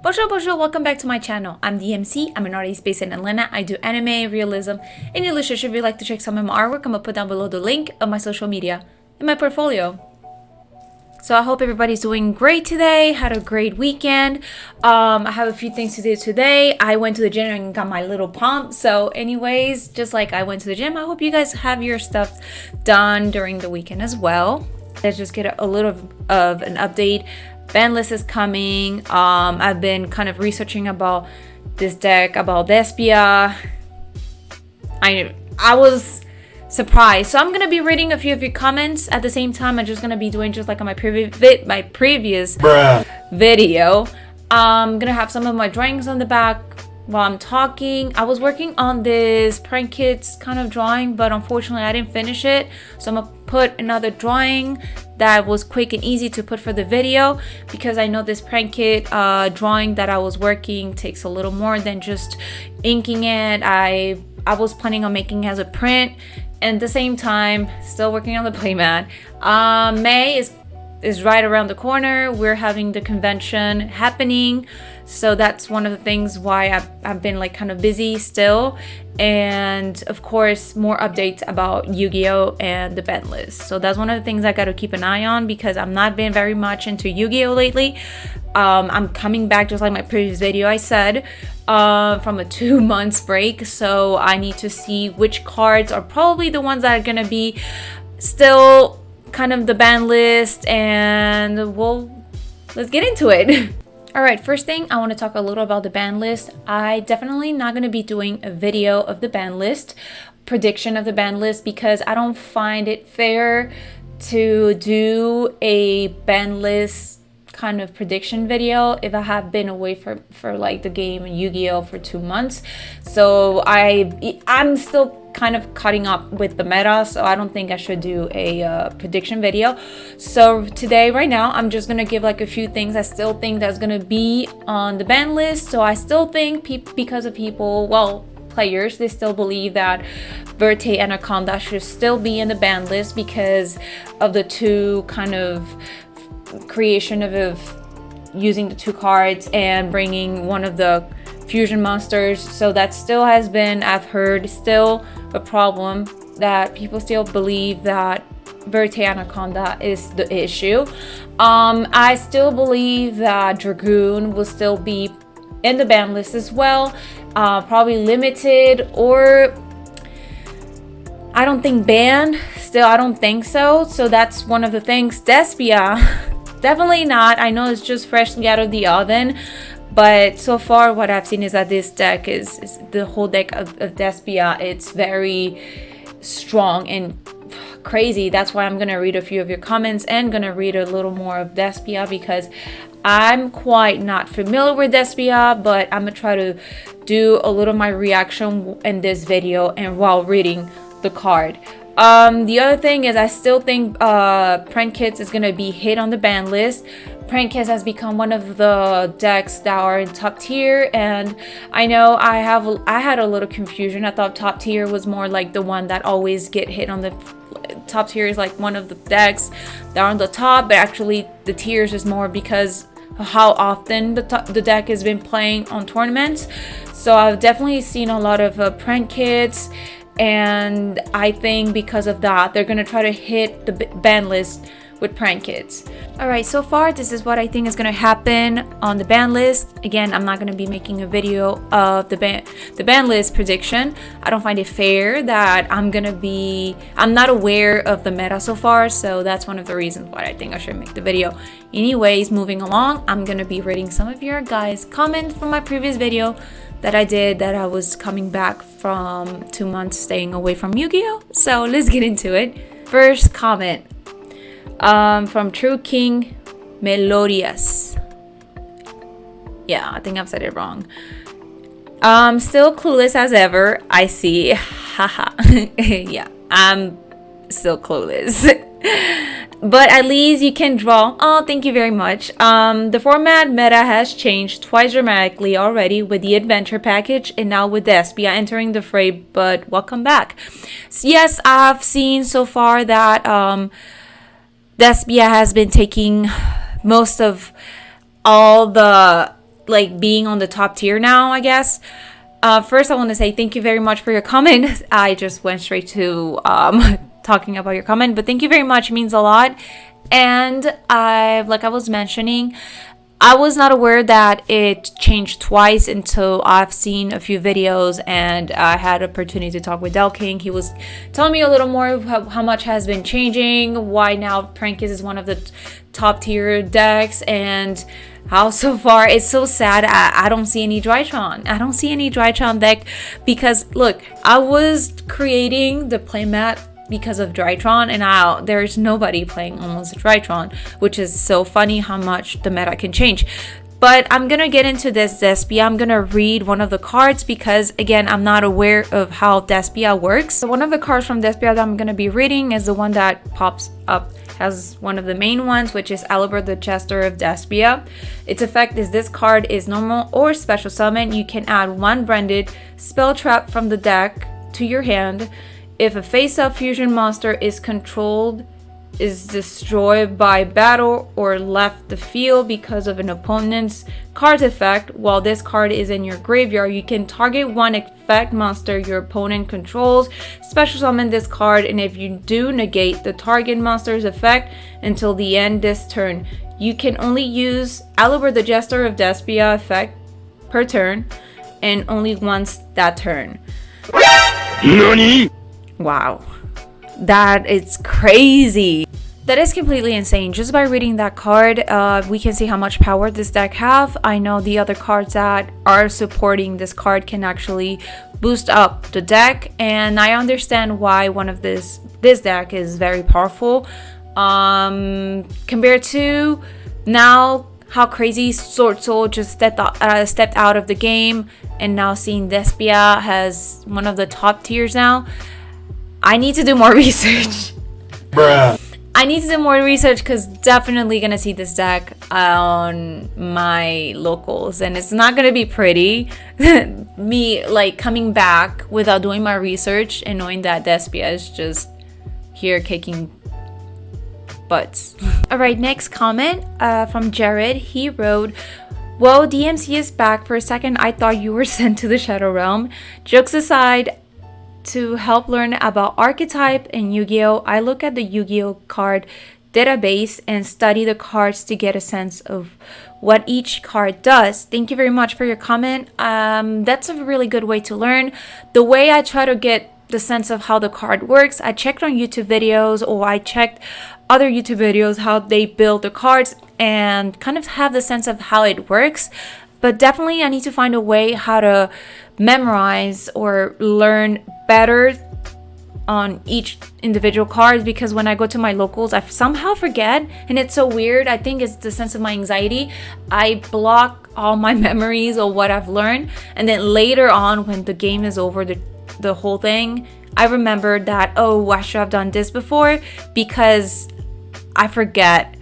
Bonjour, bonjour, welcome back to my channel. I'm DMC, I'm an artist based in Atlanta. I do anime, realism, and illustration. If you'd like to check some of my artwork, I'm gonna put down below the link of my social media and my portfolio. So I hope everybody's doing great today, had a great weekend. I have a few things to do today. I went to the gym and got my little pump. So anyways, just like I went to the gym, I hope you guys have your stuff done during the weekend as well. Let's just get a little of an update. Banlist is coming. I've been kind of researching about this deck, about Despia. I was surprised. So I'm gonna be reading a few of your comments at the same time. I'm just gonna be doing just like on my previous video. I'm gonna have some of my drawings on the back while I'm talking. I was working on this prank kids kind of drawing, but unfortunately I didn't finish it. So I'm gonna put another drawing that was quick and easy to put for the video, because I know this prank kit drawing that I was working takes a little more than just inking it. I was planning on making it as a print, and at the same time still working on the playmat. May is right around the corner. We're having the convention happening, so that's one of the things why I've been like kind of busy still. And of course more updates about Yu-Gi-Oh and the Banlist. So that's one of the things I got to keep an eye on, because I'm not been very much into Yu-Gi-Oh lately. I'm coming back, just like my previous video I said, from a 2 months break. So I need to see which cards are probably the ones that are gonna be still kind of the ban list, and let's get into it. All right, first thing I want to talk a little about the ban list. I definitely not going to be doing a video of the ban list, prediction of the ban list, because I don't find it fair to do a ban list kind of prediction video if I have been away for like the game Yu-Gi-Oh for 2 months. So I'm still kind of cutting up with the meta, so I don't think I should do a prediction video. So today, right now, I'm just gonna give like a few things I still think that's gonna be on the ban list. So I still think because of players, they still believe that Verte Anaconda should still be in the ban list because of the two kind of creation of using the two cards and bringing one of the fusion monsters. So that still has been, I've heard, still a problem, that people still believe that Verte Anaconda is the issue. I still believe that Dragoon will still be in the ban list as well, probably limited, or I don't think banned. Still, I don't think so. So that's one of the things. Despia, definitely not. I know it's just freshly out of the oven, but so far what I've seen is that this deck is the whole deck of Despia. It's very strong and crazy. That's why I'm going to read a few of your comments and going to read a little more of Despia, because I'm quite not familiar with Despia, but I'm going to try to do a little of my reaction in this video and while reading the card. The other thing is I still think Prank Kids is going to be hit on the ban list. Prank Kids has become one of the decks that are in top tier, and I know I had a little confusion. I thought top tier was more like the one that always get hit on the top tier, is like one of the decks that are on the top, but actually the tiers is more because of how often the deck has been playing on tournaments. So I've definitely seen a lot of Prank Kids, and I think because of that they're gonna try to hit the ban list with Prank Kids. All right, so far this is what I think is going to happen on the ban list. Again, I'm not going to be making a video of the ban list prediction. I don't find it fair that I'm not aware of the meta so far, so that's one of the reasons why I think I should make the video. Anyways, moving along, I'm going to be reading some of your guys' comments from my previous video that I did, that I was coming back from 2 months staying away from Yu-Gi-Oh. So let's get into it. First comment from True King Melodious. Yeah, I think I've said it wrong. Still clueless as ever, I see. Haha. Yeah, I'm still clueless. But at least you can draw. Oh, thank you very much. The format meta has changed twice dramatically already, with the adventure package and now with Despia entering the fray, but welcome back. So yes, I've seen so far that Despia has been taking most of all the like being on the top tier now, I guess. First, I want to say thank you very much for your comment. I just went straight to talking about your comment, but thank you very much. It means a lot. And like I was mentioning, I was not aware that it changed twice until I've seen a few videos and I had an opportunity to talk with Del King. He was telling me a little more of how much has been changing, why now Prankis is one of the top tier decks, and how so far it's so sad I don't see any Drytron. I don't see any Drytron deck because look, I was creating the playmat because of Drytron, and there's nobody playing almost Drytron, which is so funny how much the meta can change. But I'm gonna get into this Despia. I'm gonna read one of the cards because again, I'm not aware of how Despia works. So one of the cards from Despia that I'm gonna be reading is the one that pops up, has one of the main ones, which is Albert the Jester of Despia. Its effect is this card is normal or special summon. You can add one branded spell trap from the deck to your hand. If a face-up fusion monster is controlled, is destroyed by battle, or left the field because of an opponent's card's effect, while this card is in your graveyard, you can target one effect monster your opponent controls, special summon this card, and if you do, negate the target monster's effect until the end this turn. You can only use Albert the Jester of Despia effect per turn, and only once that turn. NANI?! Wow, that is crazy. That is completely insane. Just by reading that card, we can see how much power this deck have. I know the other cards that are supporting this card can actually boost up the deck, and I understand why one of this deck is very powerful. Compared to now, how crazy Sword Soul just stepped out of the game, and now seeing Despia has one of the top tiers now. I need to do more research. Bruh. I need to do more research because definitely gonna see this deck on my locals, and it's not gonna be pretty. Me like coming back without doing my research and knowing that Despia is just here kicking butts. All right, next comment from Jared. He wrote, "Well, DMC is back. For a second, I thought you were sent to the Shadow Realm. Jokes aside, to help learn about archetype and Yu-Gi-Oh, I look at the Yu-Gi-Oh card database and study the cards to get a sense of what each card does." Thank you very much for your comment. That's a really good way to learn. The way I try to get the sense of how the card works, I checked on YouTube videos, or I checked other YouTube videos how they build the cards and kind of have the sense of how it works. But definitely I need to find a way how to memorize or learn better on each individual card, because when I go to my locals, I somehow forget, and it's so weird. I think it's the sense of my anxiety. I block all my memories of what I've learned, and then later on when the game is over, the whole thing, I remember that, oh, I should have done this before, because I forget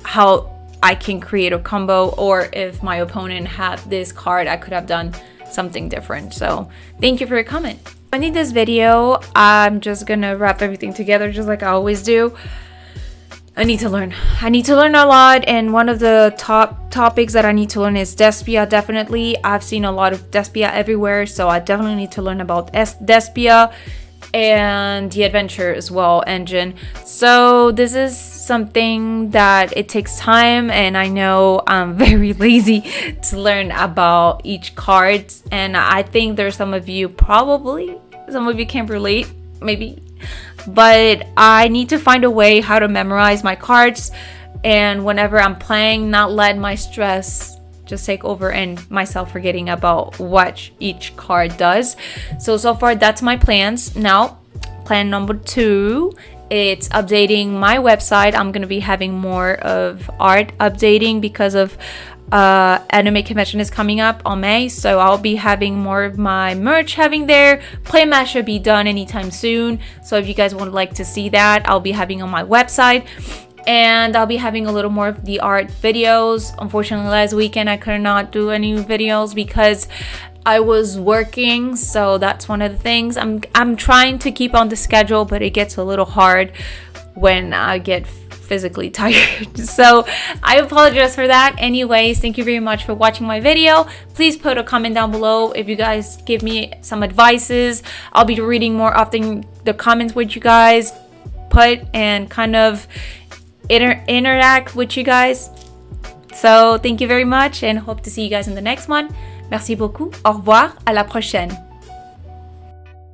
how I can create a combo, or if my opponent had this card, I could have done something different. So thank you for your comment. Ending this video, I'm just gonna wrap everything together just like I always do. I need to learn a lot, and one of the top topics that I need to learn is Despia. Definitely, I've seen a lot of Despia everywhere, so I definitely need to learn about Despia and the adventure as well engine. So this is something that it takes time, and I know I'm very lazy to learn about each card, and I think there's some of you can relate, maybe, but I need to find a way how to memorize my cards, and whenever I'm playing, not let my stress just take over and myself forgetting about what each card does. So far that's my plans. Now plan number 2, it's updating my website. I'm gonna be having more of art updating because of anime convention is coming up on May, so I'll be having more of my merch having there. Playmat should be done anytime soon, so if you guys would like to see that, I'll be having on my website. And I'll be having a little more of the art videos. Unfortunately, last weekend I could not do any videos because I was working, so that's one of the things. I'm trying to keep on the schedule, but it gets a little hard when I get physically tired. So I apologize for that. Anyways, thank you very much for watching my video. Please put a comment down below if you guys give me some advices. I'll be reading more often the comments with you guys put and kind of interact with you guys. So thank you very much and hope to see you guys in the next one. Merci beaucoup. Au revoir. À la prochaine.